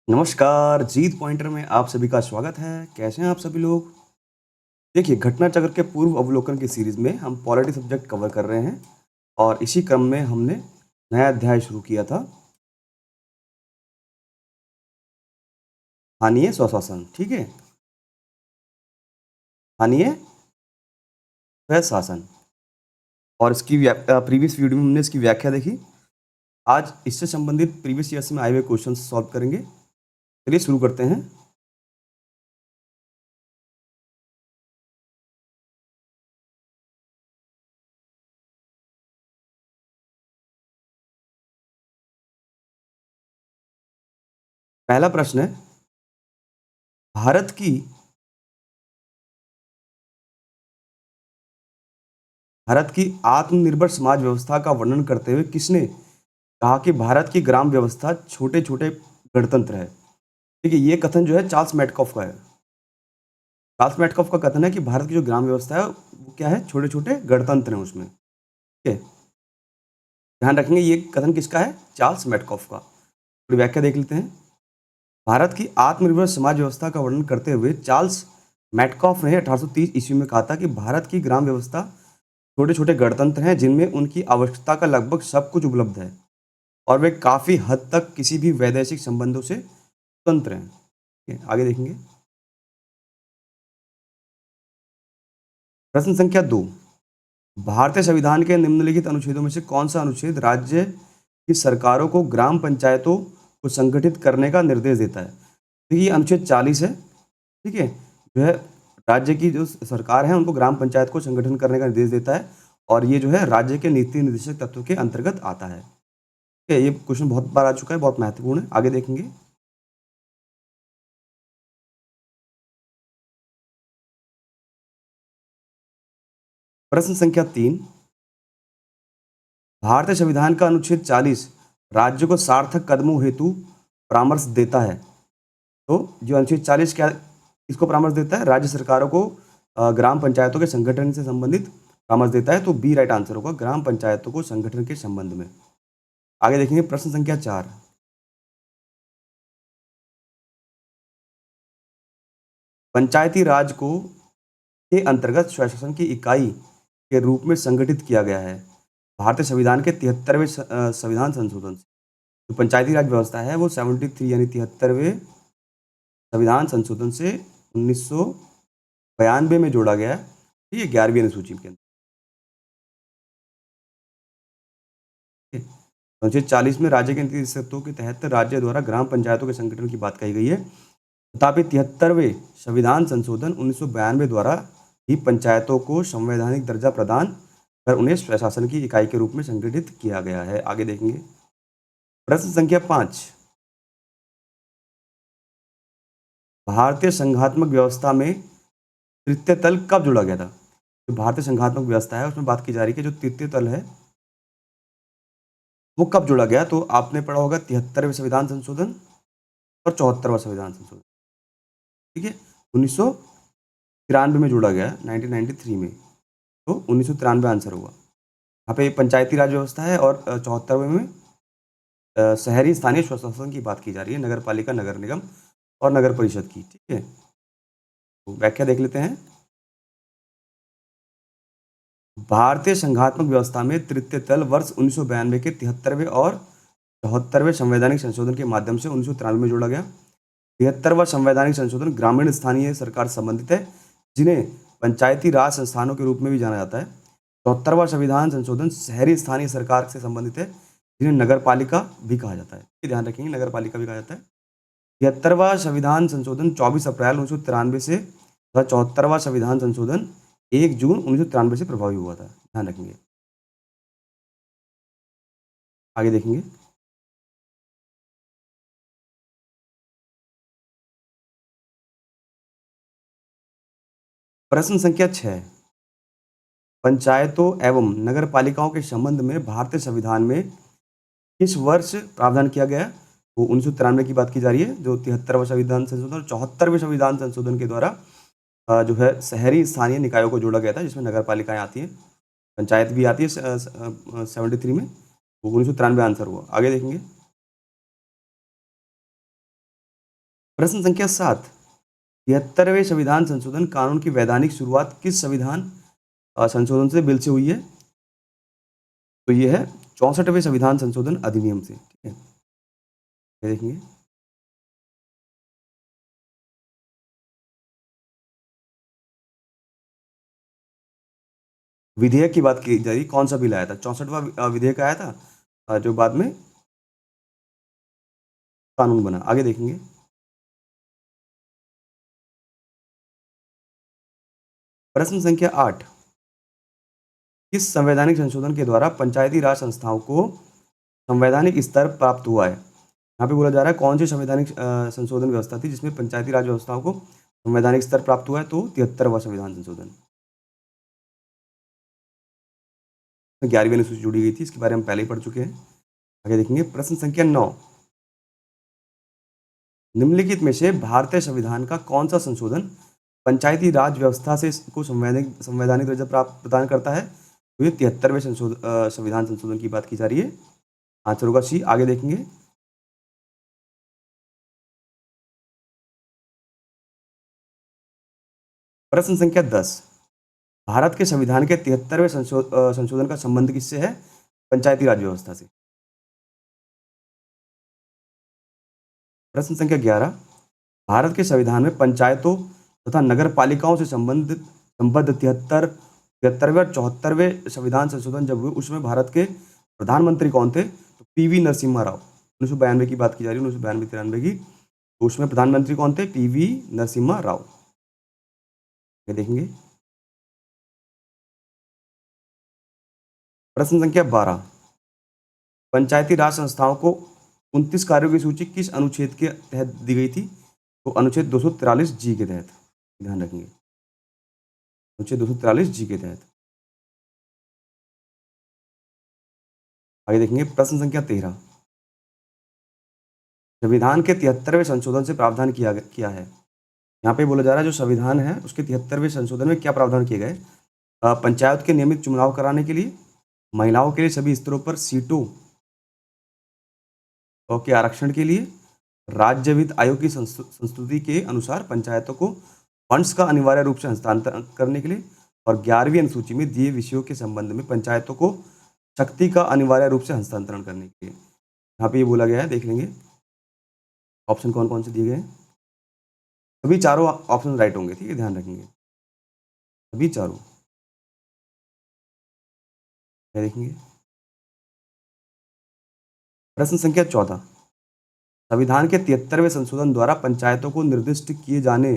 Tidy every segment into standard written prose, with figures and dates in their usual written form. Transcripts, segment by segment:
नमस्कार, जीत पॉइंटर में आप सभी का स्वागत है। कैसे हैं आप सभी लोग? देखिए, घटना चक्र के पूर्व अवलोकन की सीरीज़ में हम पॉलिटी सब्जेक्ट कवर कर रहे हैं और इसी क्रम में हमने नया अध्याय शुरू किया था, स्थानीय स्वशासन, ठीक है? स्थानीय स्वशासन और इसकी प्रीवियस वीडियो में हमने इसकी व्याख्या देखी। आज इससे संबंधित प्रीवियस ईयर्स में आए हुए क्वेश्चंस सॉल्व करेंगे। चलिए शुरू करते हैं। पहला प्रश्न है, भारत की भारत की आत्मनिर्भर समाज व्यवस्था का वर्णन करते हुए किसने कहा कि भारत की ग्राम व्यवस्था छोटे-छोटे गणतंत्र है? देखिए, ये कथन जो है चार्ल्स मैटकॉफ का है। चार्ल्स मैटकॉफ का कथन है कि भारत की जो ग्राम व्यवस्था है, वो क्या है? छोटे-छोटे गणतंत्र हैं उसमें, ठीक है? ध्यान रखेंगे ये कथन किसका है? चार्ल्स मैटकॉफ का। थोड़ी व्याख्या देख लेते हैं। भारत की आत्मनिर्भर समाज व्यवस्था का वर्णन करते हुए चार्ल्स मैटकॉफ ने 1830 ईस्वी में कहा था कि भारत की ग्राम व्यवस्था छोटे-छोटे गणतंत्र हैं, जिनमें उनकी आवश्यकता का लगभग सब कुछ उपलब्ध है और वे काफ़ी हद तक किसी भी वैदेशिक संबंधों से स्वतंत्र हैं। ठीक है, आगे देखेंगे। प्रश्न संख्या 2, भारतीय संविधान के निम्नलिखित अनुच्छेदों में से कौन-सा अनुच्छेद राज्य की सरकारों को ग्राम पंचायतों को संगठित करने का निर्देश देता है? देखिए, ये अनुच्छेद 40 है, ठीक है? जो है राज्य की जो सरकार है, उनको ग्राम पंचायत को संगठन करने का निर्देश देता है और ये जो है राज्य के नीति निर्देशक तत्व के अंतर्गत आता है। ठीक है, ये क्वेश्चन बहुत बार आ चुका है, बहुत महत्वपूर्ण है। आगे देखेंगे। प्रश्न संख्या 3, भारतीय संविधान का अनुच्छेद 40 राज्य को सार्थक कदमों हेतु परामर्श देता है। तो जो अनुच्छेद 40 क्या किसको परामर्श देता है? राज्य सरकारों को ग्राम पंचायतों के संगठन से संबंधित परामर्श देता है। तो बी राइट आंसर होगा, ग्राम पंचायतों को संगठन के संबंध में। आगे देखेंगे प्रश्न संख्या 4, पंचायती राज को के अंतर्गत स्वशासन की इकाई के रूप में संगठित किया गया है भारतीय संविधान के 73वें संविधान संशोधन से। जो पंचायती राज व्यवस्था है वो 73 यानी 73वें संविधान संशोधन से 1992 में जोड़ा गया है। ठीक है, 11वीं अनुसूची के अंदर। ठीक है, अनुच्छेद 40 में राज्य के नीति तत्वों के तहत राज्य द्वारा ग्राम पंचायतों के संगठन की बात कही गई है। तथापि 73वें संविधान संशोधन 1992 द्वारा ही पंचायतों को संवैधानिक दर्जा प्रदान कर उन्हें स्वशासन की इकाई के रूप में संगठित किया गया है। आगे देखेंगे। प्रश्न संख्या 5, भारतीय संघात्मक व्यवस्था में तृतीय तल कब जोड़ा गया था? जो भारतीय संघात्मक व्यवस्था है उसमें बात की जा रही है कि जो तृतीय तल है वो कब जोड़ा गया? तो आपने पढ़ा होगा 73वें संविधान संशोधन और 74वां संविधान संशोधन, ठीक है? 1993 में जोड़ा गया, 1993 में। तो 1993 आंसर होगा। यहाँ पे पंचायती राज व्यवस्था है और 74वें में शहरी स्थानीय स्वशासन की बात की जा रही है, नगर पालिका, नगर निगम और नगर परिषद की, ठीक है? तो व्याख्या देख लेते हैं। भारतीय संघात्मक व्यवस्था में तृतीय तल वर्ष 1992 के 73वें और 74वें संवैधानिक संशोधन के माध्यम से 1993 में जोड़ा गया। 73वां संवैधानिक संशोधन ग्रामीण स्थानीय सरकार से संबंधित है, जिन्हें पंचायती राज संस्थानों के रूप में भी जाना जाता है। 74वां संविधान संशोधन शहरी स्थानीय सरकार से संबंधित है, जिन्हें नगर पालिका भी कहा जाता है। ये ध्यान रखेंगे, नगर पालिका भी कहा जाता है। 73वां संविधान संशोधन 24 अप्रैल 1993 से तथा 74वां संविधान संशोधन 1 जून 1993 से प्रभावी हुआ था। ध्यान रखेंगे। आगे देखेंगे। प्रश्न संख्या 6, पंचायतों एवं नगर पालिकाओं के संबंध में भारतीय संविधान में किस वर्ष प्रावधान किया गया है? वो 1993 की बात की जा रही है, जो 73वां संविधान संशोधन और 74वें संविधान संशोधन के द्वारा जो है शहरी स्थानीय निकायों को जोड़ा गया था, जिसमें नगर पालिकाएँ आती हैं, पंचायत भी आती है 73 में। वो 1993 आंसर हुआ। आगे देखेंगे। प्रश्न संख्या 7, 73वें संविधान संशोधन कानून की वैधानिक शुरुआत किस संविधान संशोधन से बिल से हुई है? तो ये है 64वें संविधान संशोधन अधिनियम से। ठीक है, ये देखेंगे। विधेयक की बात की जा रही, कौन सा बिल आया था? 64वां विधेयक आया था, जो बाद में कानून बना। आगे देखेंगे। प्रश्न संख्या 8, किस संवैधानिक संशोधन के द्वारा पंचायती राज संस्थाओं को संवैधानिक स्तर प्राप्त हुआ है? यहाँ पे बोला जा रहा है कौन सी संवैधानिक संशोधन व्यवस्था थी जिसमें पंचायती राज व्यवस्थाओं को संवैधानिक स्तर प्राप्त हुआ है? तो 73वां संविधान संशोधन। 11वीं अनुसूची जुड़ी गई थी, इसके बारे में पहले ही पढ़ चुके हैं। आगे देखेंगे। प्रश्न संख्या 9, निम्नलिखित में से भारतीय संविधान का कौन सा संशोधन पंचायती राज व्यवस्था से को संवैधानिक संवैधानिक दर्जा प्राप्त प्रदान करता है? तो ये 73वें संविधान संशोधन की बात की जा रही है। आंसर होगा सी। आगे देखेंगे। प्रश्न संख्या 10, भारत के संविधान के 73वें संशोधन का संबंध किससे है? पंचायती राज व्यवस्था से। प्रश्न संख्या 11, भारत के संविधान में पंचायतों तथा नगर पालिकाओं से संबद्ध 73वें और 74वें संविधान संशोधन जब हुए उसमें भारत के प्रधानमंत्री कौन थे? तो पीवी नरसिम्हा राव। 1992 की बात की जा रही है, 1992-93 की। तो उसमें प्रधानमंत्री कौन थे? पीवी नरसिम्हा राव। ये देखेंगे। प्रश्न संख्या 12, पंचायती राज संस्थाओं को 29 कार्यों की सूची किस अनुच्छेद के तहत दी गई थी? तो अनुच्छेद 243 जी के तहत। ध्यान रखेंगे, अनुच्छेद 243 जी के तहत। आगे देखेंगे। प्रश्न संख्या 13, संविधान के 73वें संशोधन से प्रावधान किया है। यहाँ पे बोला जा रहा है जो संविधान है उसके 73वें संशोधन में क्या प्रावधान किए गए? पंचायत के नियमित चुनाव कराने के लिए, महिलाओं के लिए सभी स्तरों पर सीटों के आरक्षण के लिए, राज्य वित्त आयोग की संस्तुति के अनुसार पंचायतों को फंड्स का अनिवार्य रूप से हस्तांतरण करने के लिए, और 11वीं अनुसूची में दिए विषयों के संबंध में पंचायतों को शक्ति का अनिवार्य रूप से हस्तांतरण करने के लिए। यहाँ पे ये बोला गया है, देख लेंगे ऑप्शन कौन कौन से दिए गए हैं। सभी चारों ऑप्शन राइट होंगे। ठीक है, ध्यान रखेंगे, सभी चारों। क्या देखेंगे। प्रश्न संख्या 14, संविधान के 73वें संशोधन द्वारा पंचायतों को निर्दिष्ट किए जाने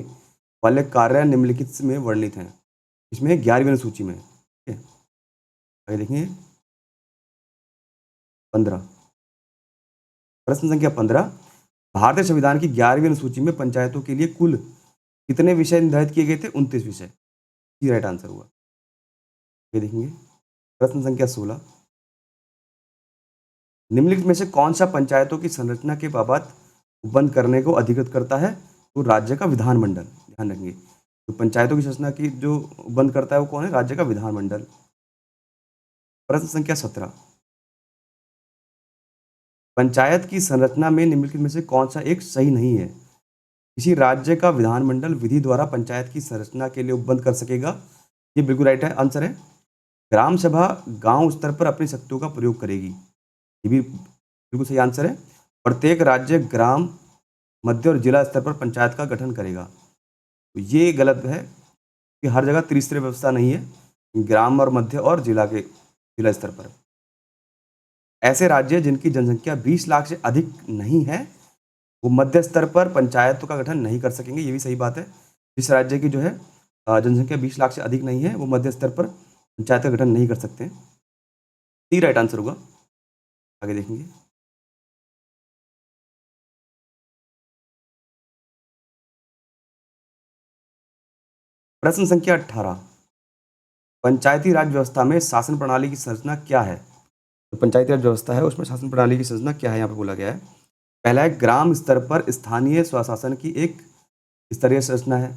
वाले कार्य निम्नलिखित में वर्णित हैं। इसमें 11वीं अनुसूची में। ठीक है, आगे देखेंगे। 15, प्रश्न संख्या 15, भारतीय संविधान की 11वीं अनुसूची में पंचायतों के लिए कुल कितने विषय निर्धारित किए गए थे? 29 विषय। ये राइट आंसर हुआ। ये देखेंगे। प्रश्न संख्या 16, निम्नलिखित में से कौन सा पंचायतों की संरचना के बाबत बंद करने को अधिकृत करता है? तो राज्य का विधानमंडल। ध्यान रखेंगे, तो पंचायतों की संरचना की जो बंद करता है वो कौन है? राज्य का विधानमंडल। प्रश्न संख्या 17, पंचायत की संरचना में निम्नलिखित में से कौन सा एक सही नहीं है? किसी राज्य का विधानमंडल विधि द्वारा पंचायत की संरचना के लिए उपबंध कर सकेगा। ये बिल्कुल राइट है, आंसर है। ग्राम सभा गांव स्तर पर अपनी शक्तियों का प्रयोग करेगी। ये भी बिल्कुल सही आंसर है। प्रत्येक राज्य ग्राम, मध्य और जिला स्तर पर पंचायत का गठन करेगा। तो ये गलत है कि हर जगह त्रिस्तरीय व्यवस्था नहीं है, ग्राम और मध्य और जिला स्तर पर। ऐसे राज्य जिनकी जनसंख्या 20 लाख से अधिक नहीं है वो मध्य स्तर पर पंचायतों का गठन नहीं कर सकेंगे। ये भी सही बात है। जिस राज्य की जो है जनसंख्या 20 लाख से अधिक नहीं है वो मध्य स्तर पर पंचायत का गठन नहीं कर सकते हैं। सी राइट आंसर होगा। आगे देखेंगे। प्रश्न संख्या 18, पंचायती राज व्यवस्था में शासन प्रणाली की संरचना क्या है? तो पंचायती राज व्यवस्था है उसमें शासन प्रणाली की संरचना क्या है? यहाँ पे बोला गया है, पहला है ग्राम स्तर पर स्थानीय स्वशासन की एक स्तरीय संरचना है।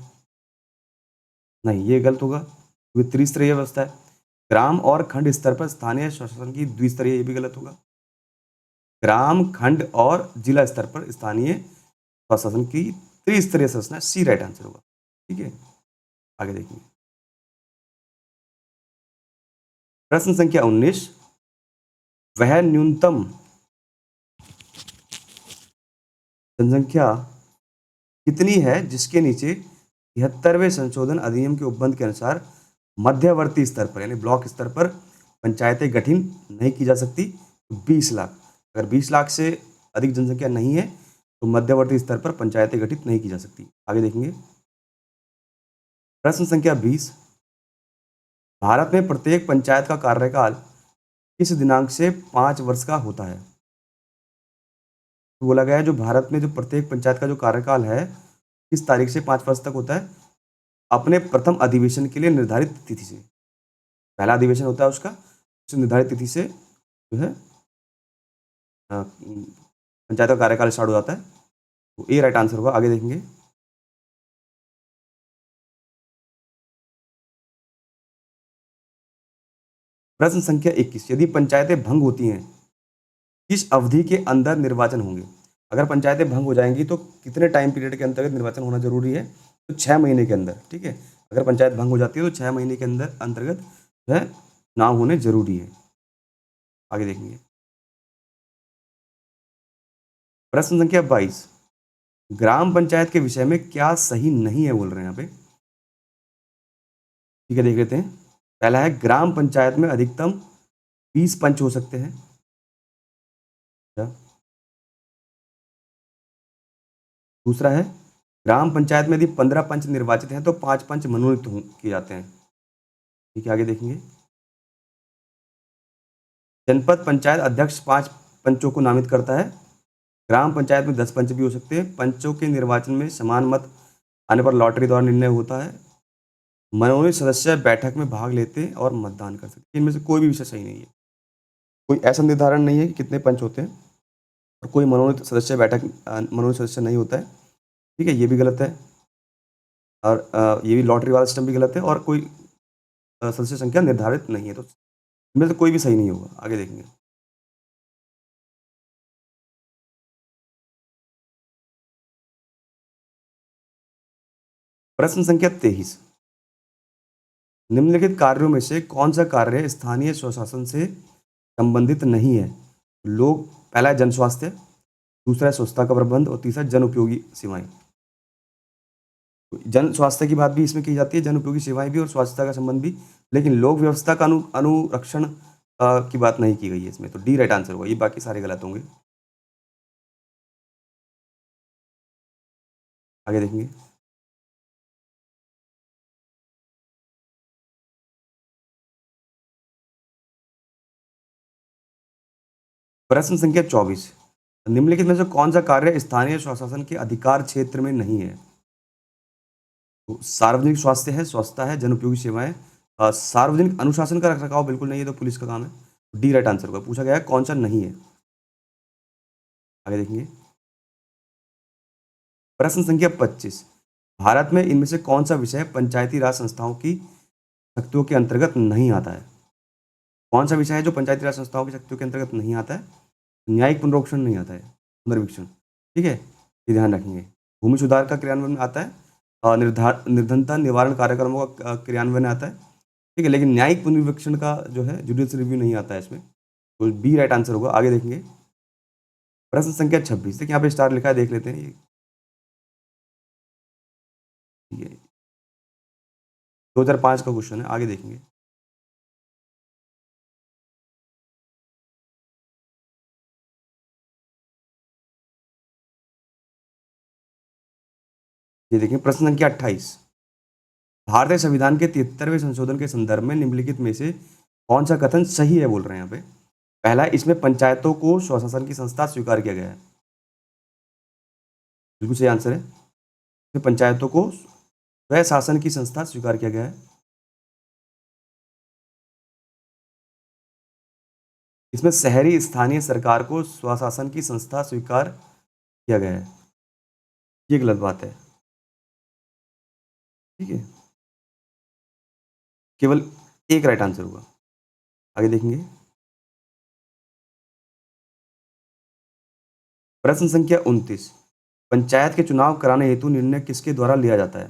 नहीं, ये गलत होगा, ये त्रिस्तरीय व्यवस्था है। ग्राम और खंड स्तर पर स्थानीय स्वशासन की द्विस्तरीय, ये भी गलत होगा। ग्राम, खंड और जिला स्तर पर स्थानीय स्वशासन की त्रिस्तरीय संरचना, सी राइट आंसर होगा। ठीक है, आगे देखिए। प्रश्न संख्या 19, वह न्यूनतम जनसंख्या कितनी है जिसके नीचे 73वें संशोधन अधिनियम के उपबंध के अनुसार मध्यवर्ती स्तर पर यानी ब्लॉक स्तर पर पंचायतें गठन नहीं की जा सकती? 20 लाख। अगर 20 लाख से अधिक जनसंख्या नहीं है तो मध्यवर्ती स्तर पर पंचायतें गठित नहीं की जा सकती। आगे देखेंगे। प्रश्न संख्या 20, भारत में प्रत्येक पंचायत का कार्यकाल किस दिनांक से 5 वर्ष का होता है? तो बोला गया है जो भारत में जो प्रत्येक पंचायत का जो कार्यकाल है किस तारीख से 5 वर्ष तक होता है? अपने प्रथम अधिवेशन के लिए निर्धारित तिथि से। पहला अधिवेशन होता है उसका, उस निर्धारित तिथि से जो है पंचायत का कार्यकाल स्टार्ट हो जाता है। तो ए राइट आंसर होगा। आगे देखेंगे। प्रश्न संख्या 21, यदि पंचायतें भंग होती हैं किस अवधि के अंदर निर्वाचन होंगे? अगर पंचायतें भंग हो जाएंगी तो कितने टाइम पीरियड के अंतर्गत निर्वाचन होना जरूरी है? तो 6 महीने के अंदर। ठीक है, अगर पंचायत भंग हो जाती है तो 6 महीने के अंदर अंतर्गत जो है चुनाव होने जरूरी है। आगे देखेंगे। प्रश्न संख्या 22, ग्राम पंचायत के विषय में क्या सही नहीं है बोल रहे हैं यहाँ पे? ठीक है, देख लेते हैं। पहला है ग्राम पंचायत में अधिकतम 20 पंच हो सकते हैं। अच्छा। दूसरा है ग्राम पंचायत में यदि 15 पंच निर्वाचित हैं तो 5 पंच मनोनीत किए जाते हैं। ठीक है, आगे देखेंगे। जनपद पंचायत अध्यक्ष 5 पंचों को नामित करता है। ग्राम पंचायत में 10 पंच भी हो सकते हैं। पंचों के निर्वाचन में समान मत आने पर लॉटरी द्वारा निर्णय होता है। मनोनीत सदस्य बैठक में भाग लेते हैं और मतदान कर सकते हैं। इनमें से कोई भी विषय सही नहीं है। कोई ऐसा निर्धारण नहीं है कि कितने पंच होते हैं और कोई मनोनीत सदस्य मनोनीत सदस्य नहीं होता है। ठीक है, ये भी गलत है। और ये भी लॉटरी वाला सिस्टम भी गलत है और कोई सदस्य संख्या निर्धारित नहीं है। तो इनमें से कोई भी सही नहीं होगा। आगे देखेंगे। प्रश्न संख्या 23, निम्नलिखित कार्यों में से कौन सा कार्य स्थानीय स्वशासन से संबंधित नहीं है? लोग, पहला है जन स्वास्थ्य, दूसरा है स्वच्छता का प्रबंध और तीसरा जन उपयोगी सेवाएं। जन स्वास्थ्य की बात भी इसमें की जाती है, जन उपयोगी सेवाएं भी और स्वच्छता का संबंध भी, लेकिन लोक व्यवस्था का अनुरक्षण की बात नहीं की गई है इसमें। तो डी राइट आंसर होगा। ये बाकी सारे गलत होंगे। आगे देखेंगे। प्रश्न संख्या 24, निम्नलिखित में से कौन सा कार्य स्थानीय स्वशासन के अधिकार क्षेत्र में नहीं है? तो सार्वजनिक स्वास्थ्य है, स्वच्छता है, जन उपयोगी सेवाएं। सार्वजनिक अनुशासन का रखरखाव बिल्कुल नहीं है, तो पुलिस का काम है। डी राइट आंसर होगा। पूछा गया है कौन सा नहीं है। आगे देखेंगे। प्रश्न संख्या 25, भारत में इनमें से कौन सा विषय पंचायती राज संस्थाओं की शक्तियों के अंतर्गत नहीं आता है? कौन सा विषय है जो पंचायती राज संस्थाओं की शक्तियों के अंतर्गत नहीं आता है? न्यायिक पुनरीक्षण नहीं आता है, पुनर्वीक्षण। ठीक है, ये ध्यान रखेंगे। भूमि सुधार का क्रियान्वयन आता है, निर्धनता निवारण कार्यक्रमों का क्रियान्वयन आता है। ठीक है, लेकिन न्यायिक पुनरीक्षण का जो है जुडिशियल रिव्यू नहीं आता है इसमें। तो बी राइट आंसर होगा। आगे देखेंगे। प्रश्न संख्या 26, देखिए यहाँ पे स्टार लिखा है, देख लेते हैं ये। ठीक है, 2005 का क्वेश्चन है। आगे देखेंगे। ये देखिए प्रश्न संख्या 28, भारतीय संविधान के 73वें संशोधन के संदर्भ में निम्नलिखित में से कौन सा कथन सही है बोल रहे हैं यहाँ पे? पहला, इसमें पंचायतों को स्वशासन की संस्था स्वीकार किया गया है। बिल्कुल सही आंसर है। इसमें पंचायतों को स्वय शासन की संस्था स्वीकार किया गया है। इसमें शहरी स्थानीय सरकार को स्वशासन की संस्था स्वीकार किया गया है। ये गलत बात है। ठीक है, केवल एक राइट आंसर होगा। आगे देखेंगे। प्रश्न संख्या 29, पंचायत के चुनाव कराने हेतु निर्णय किसके द्वारा लिया जाता है?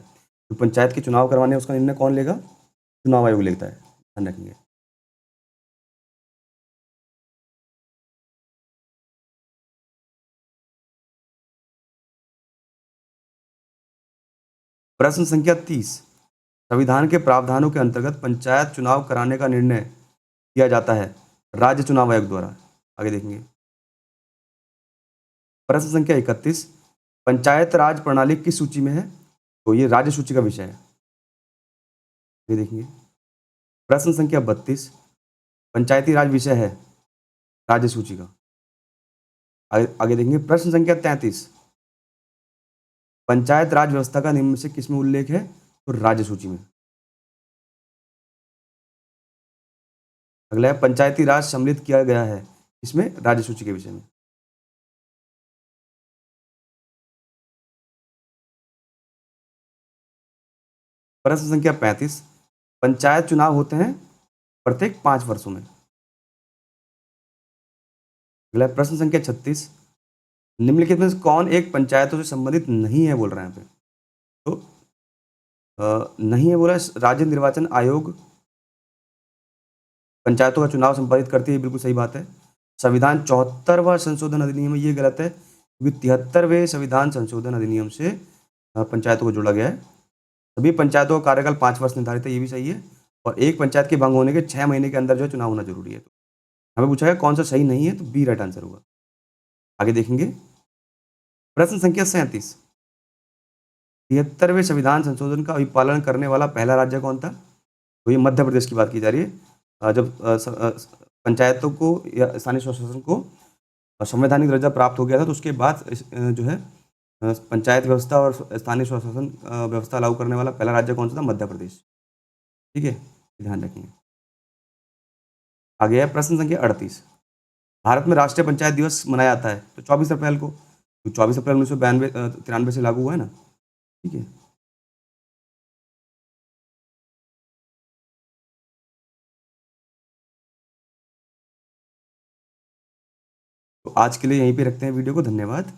तो पंचायत के चुनाव करवाने उसका निर्णय कौन लेगा? चुनाव आयोग लेता है, ध्यान रखेंगे। प्रश्न संख्या 30, संविधान के प्रावधानों के अंतर्गत पंचायत चुनाव कराने का निर्णय किया जाता है राज्य चुनाव आयोग द्वारा। आगे देखेंगे। प्रश्न संख्या 31, पंचायत राज प्रणाली किस सूची में है? तो ये राज्य सूची का विषय है, ये देखेंगे। प्रश्न संख्या 32, पंचायती राज विषय है राज्य सूची का। आगे आगे देखेंगे। प्रश्न संख्या 33, पंचायत राज व्यवस्था का निम्न में से किसमें उल्लेख है? तो राज्य सूची में। अगला है, पंचायती राज सम्मिलित किया गया है इसमें राज्य सूची के विषय में। प्रश्न संख्या 35, पंचायत चुनाव होते हैं प्रत्येक 5 वर्षों में। अगला है, प्रश्न संख्या 36, निम्नलिखित में से कौन एक पंचायतों से संबंधित नहीं है बोल रहे हैं यहाँ पे? तो नहीं है बोला, राज्य निर्वाचन आयोग पंचायतों का चुनाव संपादित करती है, बिल्कुल सही बात है। संविधान 74वां संशोधन अधिनियम, ये गलत है क्योंकि 73वें संविधान संशोधन अधिनियम से पंचायतों को जोड़ा गया है। सभी पंचायतों का कार्यकाल 5 वर्ष निर्धारित है, ये भी सही है। और एक पंचायत के भंग होने के 6 महीने के अंदर जो है चुनाव होना जरूरी है। तो हमें पूछा है कौन सा सही नहीं है, तो बी राइट आंसर होगा। आगे देखेंगे। प्रश्न संख्या 37, 73वें संविधान संशोधन का अभिपालन करने वाला पहला राज्य कौन था? तो ये मध्य प्रदेश की बात की जा रही है। जब पंचायतों को या स्थानीय स्वशासन को संवैधानिक दर्जा प्राप्त हो गया था, तो उसके बाद जो है पंचायत व्यवस्था और स्थानीय स्वशासन व्यवस्था लागू करने वाला पहला राज्य कौन सा था? मध्य प्रदेश। ठीक है, ध्यान रखेंगे। आगे है प्रश्न संख्या 38, भारत में राष्ट्रीय पंचायत दिवस मनाया जाता है तो 24 अप्रैल को। तो 24 अप्रैल 1993 से लागू हुआ है ना। ठीक है, तो आज के लिए यहीं पे रखते हैं वीडियो को। धन्यवाद।